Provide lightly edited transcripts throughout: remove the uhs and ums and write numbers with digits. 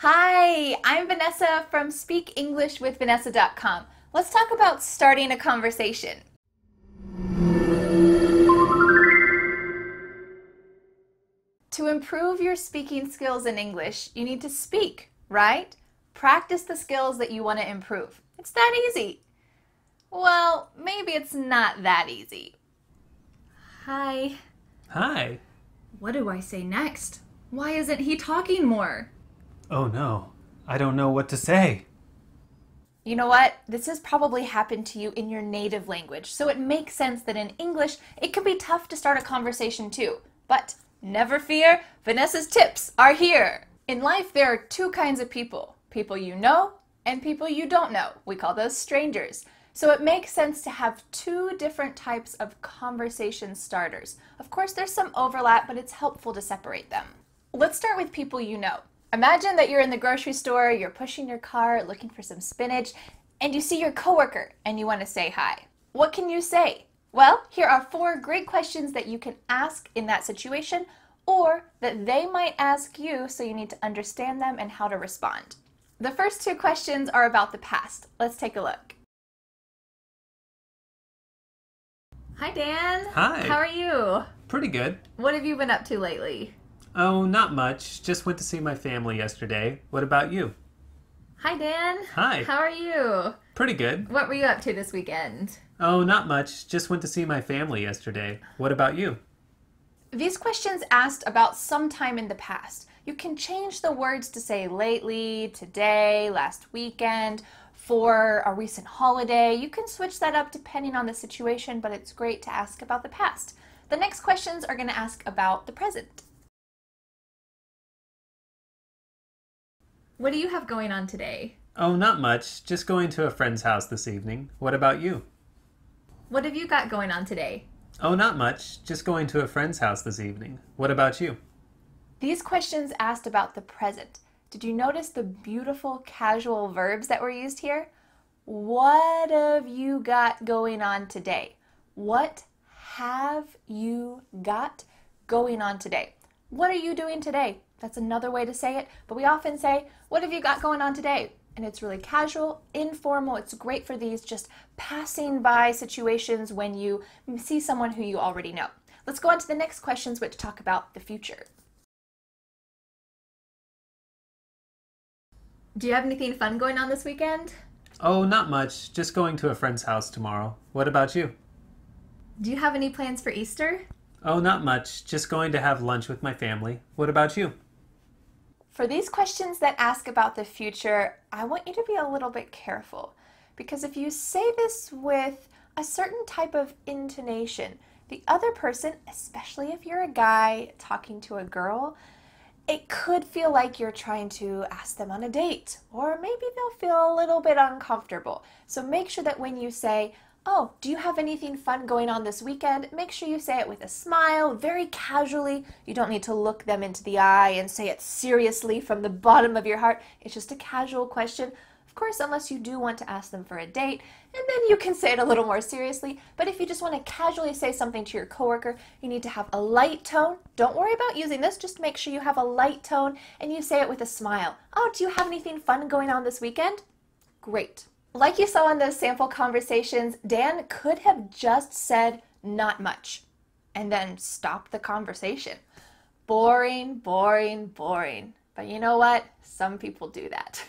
Hi, I'm Vanessa from SpeakEnglishWithVanessa.com. Let's talk about starting a conversation. To improve your speaking skills in English, you need to speak, right? Practice the skills that you want to improve. It's that easy. Well, maybe it's not that easy. Hi. Hi. What do I say next? Why isn't he talking more? Oh no, I don't know what to say. You know what? This has probably happened to you in your native language, so it makes sense that in English it can be tough to start a conversation too. But never fear, Vanessa's tips are here. In life, there are two kinds of people. People you know and people you don't know. We call those strangers. So it makes sense to have two different types of conversation starters. Of course, there's some overlap, but it's helpful to separate them. Let's start with people you know. Imagine that you're in the grocery store, you're pushing your cart, looking for some spinach, and you see your coworker and you want to say hi. What can you say? Well, here are 4 great questions that you can ask in that situation, or that they might ask you, so you need to understand them and how to respond. The first 2 questions are about the past. Let's take a look. Hi, Dan. Hi. How are you? Pretty good. What have you been up to lately? Oh, not much. Just went to see my family yesterday. What about you? Hi, Dan. Hi. How are you? Pretty good. What were you up to this weekend? Oh, not much. Just went to see my family yesterday. What about you? These questions asked about some time in the past. You can change the words to say lately, today, last weekend, for a recent holiday. You can switch that up depending on the situation, but it's great to ask about the past. The next questions are going to ask about the present. What do you have going on today? Oh, not much. Just going to a friend's house this evening. What about you? What have you got going on today? Oh, not much. Just going to a friend's house this evening. What about you? These questions asked about the present. Did you notice the beautiful casual verbs that were used here? What have you got going on today? What have you got going on today? What are you doing today? That's another way to say it, but we often say, what have you got going on today? And it's really casual, informal. It's great for these just passing by situations when you see someone who you already know. Let's go on to the next questions, which talk about the future. Do you have anything fun going on this weekend? Oh, not much. Just going to a friend's house tomorrow. What about you? Do you have any plans for Easter? Oh, not much. Just going to have lunch with my family. What about you? For these questions that ask about the future, I want you to be a little bit careful, because if you say this with a certain type of intonation, the other person, especially if you're a guy talking to a girl, it could feel like you're trying to ask them on a date, or maybe they'll feel a little bit uncomfortable. So make sure that when you say, oh, do you have anything fun going on this weekend? Make sure you say it with a smile, very casually. You don't need to look them into the eye and say it seriously from the bottom of your heart. It's just a casual question. Of course, unless you do want to ask them for a date, and then you can say it a little more seriously. But if you just want to casually say something to your coworker, you need to have a light tone. Don't worry about using this. Just make sure you have a light tone and you say it with a smile. Oh, do you have anything fun going on this weekend? Great. Like you saw in those sample conversations, Dan could have just said not much and then stopped the conversation. Boring, boring, boring. But you know what? Some people do that.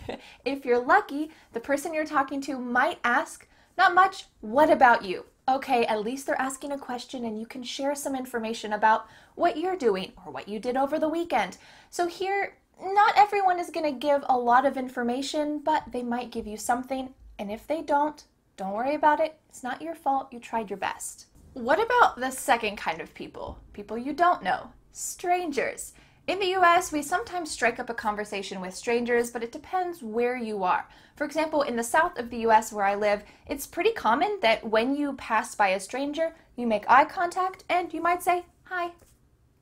If you're lucky, the person you're talking to might ask, not much, what about you? Okay, at least they're asking a question and you can share some information about what you're doing or what you did over the weekend. So here, not everyone is going to give a lot of information, but they might give you something. And if they don't worry about it. It's not your fault. You tried your best. What about the second kind of people? People you don't know. Strangers. In the US, we sometimes strike up a conversation with strangers, but it depends where you are. For example, in the south of the US where I live, it's pretty common that when you pass by a stranger, you make eye contact and you might say, hi.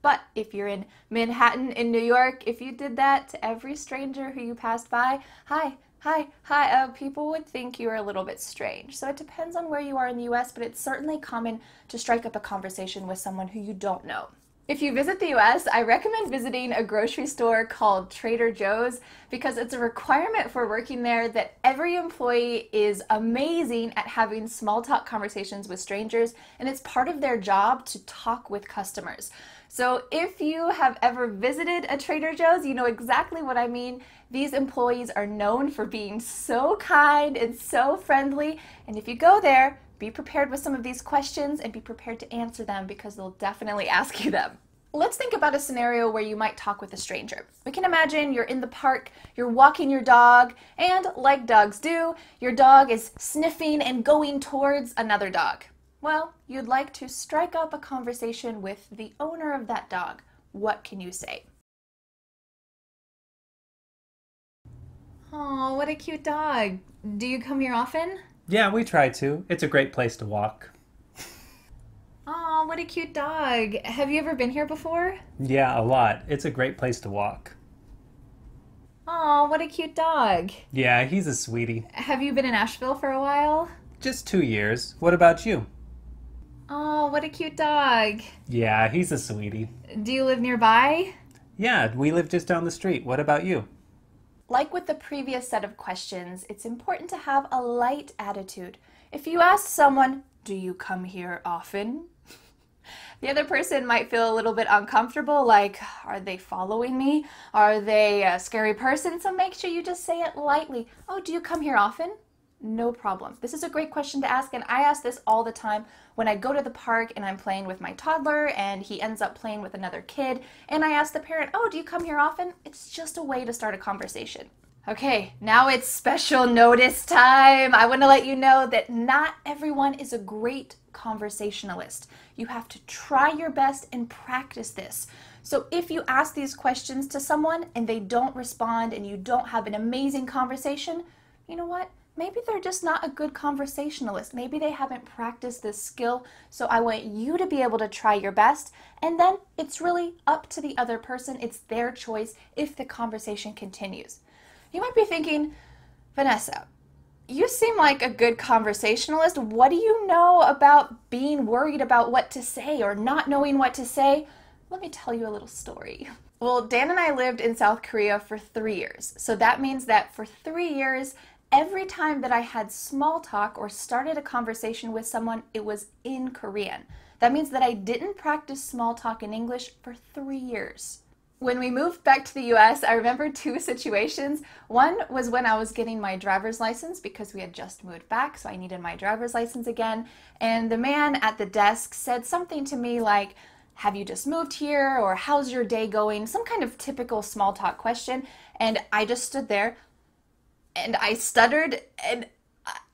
But if you're in Manhattan in New York, if you did that to every stranger who you passed by, hi, people would think you were a little bit strange. So it depends on where you are in the US, but it's certainly common to strike up a conversation with someone who you don't know. If you visit the US, I recommend visiting a grocery store called Trader Joe's because it's a requirement for working there that every employee is amazing at having small talk conversations with strangers, and it's part of their job to talk with customers. So if you have ever visited a Trader Joe's, you know exactly what I mean. These employees are known for being so kind and so friendly, and if you go there, be prepared with some of these questions and be prepared to answer them because they'll definitely ask you them. Let's think about a scenario where you might talk with a stranger. We can imagine you're in the park, you're walking your dog, and like dogs do, your dog is sniffing and going towards another dog. Well, you'd like to strike up a conversation with the owner of that dog. What can you say? Oh, what a cute dog. Do you come here often? Yeah, we try to. It's a great place to walk. Oh, what a cute dog. Have you ever been here before? Yeah, a lot. It's a great place to walk. Oh, what a cute dog. Yeah, he's a sweetie. Have you been in Asheville for a while? Just 2 years. What about you? Oh, what a cute dog. Yeah, he's a sweetie. Do you live nearby? Yeah, we live just down the street. What about you? Like with the previous set of questions, it's important to have a light attitude. If you ask someone, "Do you come here often?" the other person might feel a little bit uncomfortable, like, are they following me? Are they a scary person? So make sure you just say it lightly. "Oh, do you come here often?" No problem. This is a great question to ask, and I ask this all the time when I go to the park and I'm playing with my toddler and he ends up playing with another kid, and I ask the parent, "Oh, do you come here often?" It's just a way to start a conversation. Okay, now it's special notice time. I want to let you know that not everyone is a great conversationalist. You have to try your best and practice this. So if you ask these questions to someone and they don't respond and you don't have an amazing conversation, you know what? Maybe they're just not a good conversationalist. Maybe they haven't practiced this skill. So I want you to be able to try your best. And then it's really up to the other person. It's their choice if the conversation continues. You might be thinking, "Vanessa, you seem like a good conversationalist. What do you know about being worried about what to say or not knowing what to say?" Let me tell you a little story. Well, Dan and I lived in South Korea for 3 years. So that means that for 3 years, every time that I had small talk or started a conversation with someone, it was in Korean. That means that I didn't practice small talk in English for 3 years. When we moved back to the US, I remember 2 situations. One was when I was getting my driver's license because we had just moved back, so I needed my driver's license again. And the man at the desk said something to me like, "Have you just moved here?" or "How's your day going?" Some kind of typical small talk question. And I just stood there and I stuttered and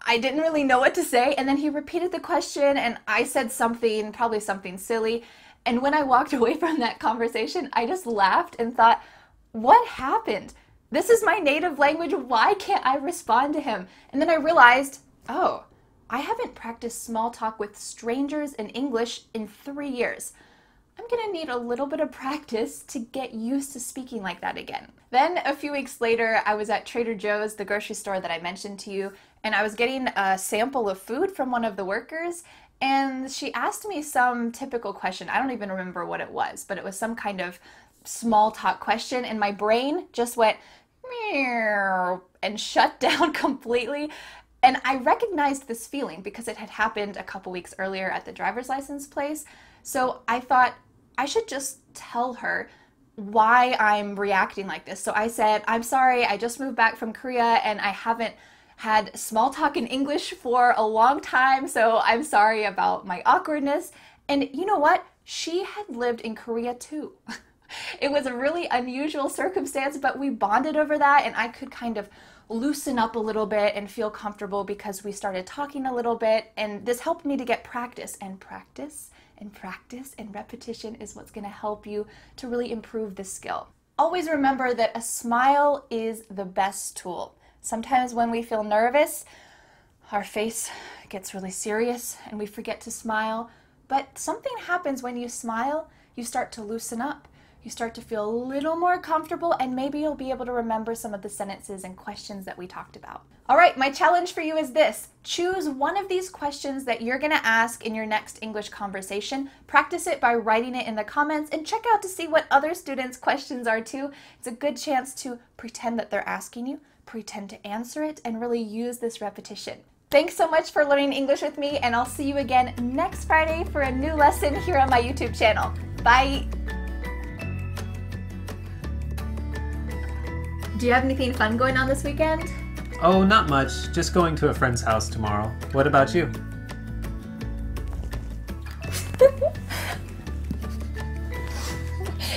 I didn't really know what to say. And then he repeated the question and I said something, probably something silly. And when I walked away from that conversation, I just laughed and thought, what happened? This is my native language. Why can't I respond to him? And then I realized, oh, I haven't practiced small talk with strangers in English in 3 years. I'm gonna need a little bit of practice to get used to speaking like that again. Then a few weeks later, I was at Trader Joe's, the grocery store that I mentioned to you, and I was getting a sample of food from one of the workers, and she asked me some typical question. I don't even remember what it was, but it was some kind of small talk question, and my brain just went meow and shut down completely. And I recognized this feeling because it had happened a couple weeks earlier at the driver's license place. So I thought I should just tell her why I'm reacting like this. So I said, "I'm sorry, I just moved back from Korea and I haven't had small talk in English for a long time, so I'm sorry about my awkwardness." And you know what? She had lived in Korea too. It was a really unusual circumstance, but we bonded over that and I could kind of loosen up a little bit and feel comfortable because we started talking a little bit, and this helped me to get practice, and practice and practice and repetition is what's going to help you to really improve this skill. Always remember that a smile is the best tool. Sometimes when we feel nervous, our face gets really serious and we forget to smile, but something happens when you smile. You start to loosen up. you start to feel a little more comfortable, and maybe you'll be able to remember some of the sentences and questions that we talked about. All right, my challenge for you is this. Choose one of these questions that you're gonna ask in your next English conversation. Practice it by writing it in the comments and check out to see what other students' questions are too. It's a good chance to pretend that they're asking you, pretend to answer it, and really use this repetition. Thanks so much for learning English with me, and I'll see you again next Friday for a new lesson here on my YouTube channel. Bye! Do you have anything fun going on this weekend? Oh, not much. Just going to a friend's house tomorrow. What about you?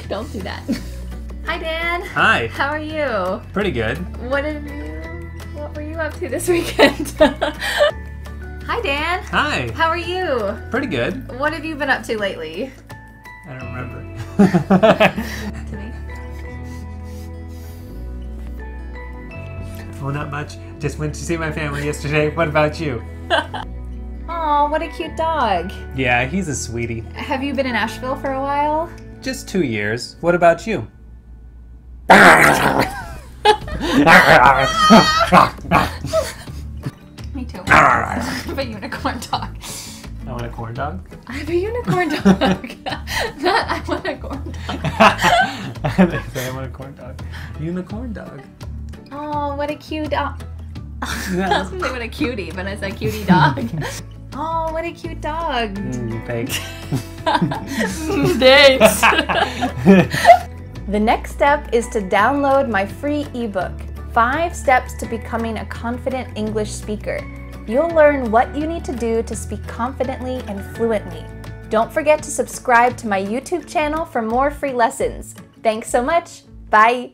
Don't do that. Hi, Dan. Hi. How are you? Pretty good. What were you up to this weekend? Hi, Dan. Hi. How are you? Pretty good. What have you been up to lately? I don't remember. To me. Oh, not much. Just went to see my family yesterday. What about you? Aw, what a cute dog. Yeah, he's a sweetie. Have you been in Asheville for a while? Just 2 years. What about you? Me too. I have a unicorn dog. I want a corn dog. I have a unicorn dog. Not I want a corn dog. I want a corn dog. Unicorn dog. Oh, what a cute dog. Yeah. I was gonna say what a cutie, but I said cutie dog. Oh, what a cute dog. Thanks. Thanks. The next step is to download my free ebook, 5 Steps to Becoming a Confident English Speaker. You'll learn what you need to do to speak confidently and fluently. Don't forget to subscribe to my YouTube channel for more free lessons. Thanks so much. Bye.